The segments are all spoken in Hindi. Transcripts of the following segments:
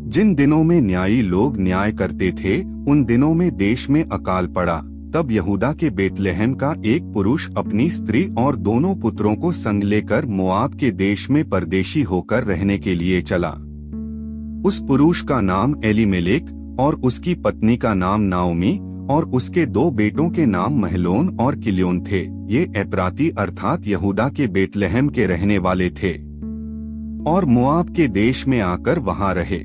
जिन दिनों में न्यायी लोग न्याय करते थे उन दिनों में देश में अकाल पड़ा। तब यहूदा के बेतलेहम का एक पुरुष अपनी स्त्री और दोनों पुत्रों को संग लेकर मोआब के देश में परदेशी होकर रहने के लिए चला। उस पुरुष का नाम एलीमेलेक और उसकी पत्नी का नाम नाओमी और उसके 2 बेटों के नाम महलोन और किल्योन थे। ये एप्राती अर्थात यहूदा के बेतलेहम के रहने वाले थे और मोआब के देश में आकर वहां रहे।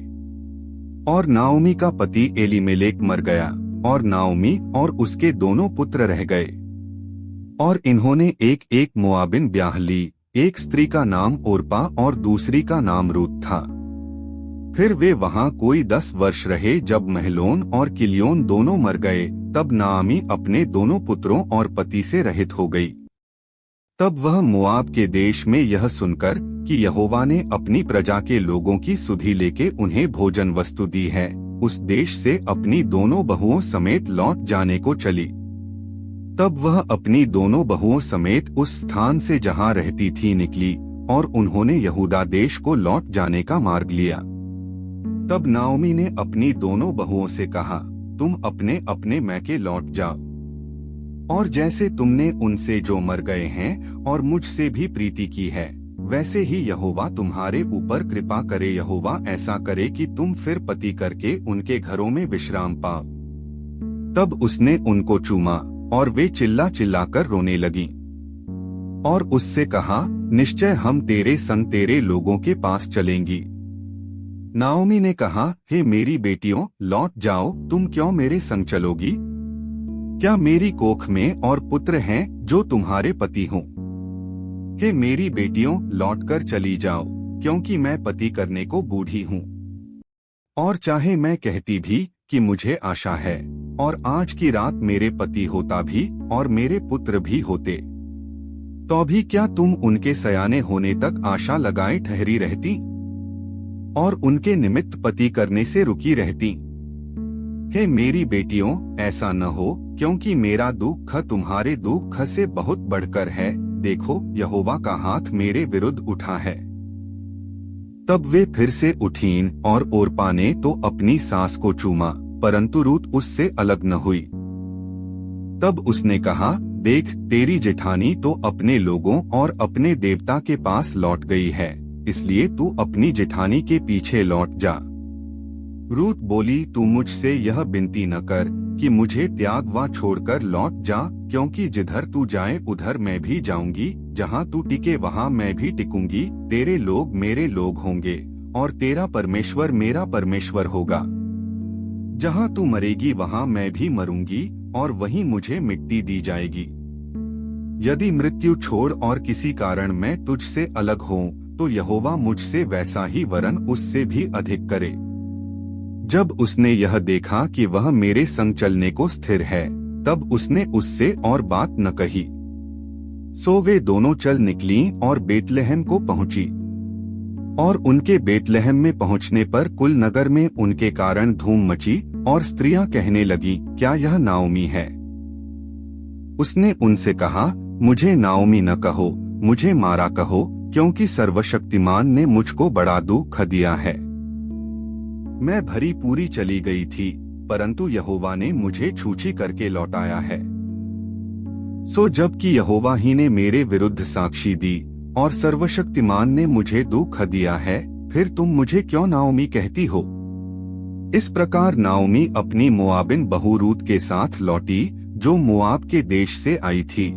और नाओमी का पति एलीमेलेक मर गया और नाओमी और उसके दोनों पुत्र रह गए। और इन्होंने एक एक मोआबिन ब्याह ली। एक स्त्री का नाम ओरपा और दूसरी का नाम रूत था। फिर वे वहां कोई 10 वर्ष रहे। जब महलोन और किल्योन दोनों मर गए तब नाओमी अपने दोनों पुत्रों और पति से रहित हो गई। तब वह मोआब के देश में यह सुनकर कि यहोवा ने अपनी प्रजा के लोगों की सुधि लेके उन्हें भोजन वस्तु दी है, उस देश से अपनी दोनों बहुओं समेत लौट जाने को चली। तब वह अपनी दोनों बहुओं समेत उस स्थान से जहां रहती थी निकली और उन्होंने यहूदा देश को लौट जाने का मार्ग लिया। तब नाओमी ने अपनी दोनों बहुओं से कहा, तुम अपने अपने मैके लौट जाओ, और जैसे तुमने उनसे जो मर गए हैं और मुझसे भी प्रीति की है, वैसे ही यहोवा तुम्हारे ऊपर कृपा करे। यहोवा ऐसा करे कि तुम फिर पति करके उनके घरों में विश्राम पाओ। तब उसने उनको चूमा और वे चिल्ला चिल्लाकर रोने लगी और उससे कहा, निश्चय हम तेरे संग तेरे लोगों के पास चलेंगी। नाओमी ने कहा, हे मेरी बेटियों, लौट जाओ। तुम क्यों मेरे संग चलोगी? क्या मेरी कोख में और पुत्र हैं जो तुम्हारे पति हों? हे मेरी बेटियों, लौटकर चली जाओ, क्योंकि मैं पति करने को बूढ़ी हूँ। और चाहे मैं कहती भी कि मुझे आशा है और आज की रात मेरे पति होता भी और मेरे पुत्र भी होते, तो भी क्या तुम उनके सयाने होने तक आशा लगाए ठहरी रहती और उनके निमित्त पति करने से रुकी रहती? हे मेरी बेटियों, ऐसा न हो, क्योंकि मेरा दुख तुम्हारे दुख से बहुत बढ़कर है। देखो, यहोवा का हाथ मेरे विरुद्ध उठा है। तब वे फिर से उठीं और ओरपा ने तो अपनी सास को चूमा, परंतु रूत उससे अलग न हुई। तब उसने कहा, देख, तेरी जेठानी तो अपने लोगों और अपने देवता के पास लौट गई है, इसलिए तू अपनी जेठानी के पीछे लौट जा। रूत बोली, तू मुझसे यह विनती न कर कि मुझे त्याग व छोड़कर लौट जा, क्योंकि जिधर तू जाए उधर मैं भी जाऊंगी, जहाँ तू टिके वहाँ मैं भी टिकूंगी। तेरे लोग मेरे लोग होंगे और तेरा परमेश्वर मेरा परमेश्वर होगा। जहाँ तू मरेगी वहाँ मैं भी मरूंगी और वहीं मुझे मिट्टी दी जाएगी। यदि मृत्यु छोड़ और किसी कारण मैं तुझसे अलग हूँ तो यहोवा मुझसे वैसा ही वरन उससे भी अधिक करे। जब उसने यह देखा कि वह मेरे संग चलने को स्थिर है, तब उसने उससे और बात न कही। सो वे दोनों चल निकली और बेतलेहम को पहुंची। और उनके बेतलेहम में पहुंचने पर कुल नगर में उनके कारण धूम मची और स्त्रियां कहने लगी, क्या यह नाओमी है? उसने उनसे कहा, मुझे नाओमी न कहो, मुझे मारा कहो, क्योंकि सर्वशक्तिमान ने मुझको बड़ा दुख दिया है। मैं भरी पूरी चली गई थी, परंतु यहोवा ने मुझे छूछी करके लौटाया है। सो जबकि यहोवा ही ने मेरे विरुद्ध साक्षी दी और सर्वशक्तिमान ने मुझे दुख दिया है, फिर तुम मुझे क्यों नाओमी कहती हो? इस प्रकार नाओमी अपनी मोआबिन बहू रूत के साथ लौटी, जो मोआब के देश से आई थी,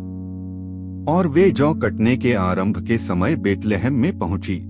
और वे जौ कटने के आरंभ के समय बेतलेहम में पहुंची।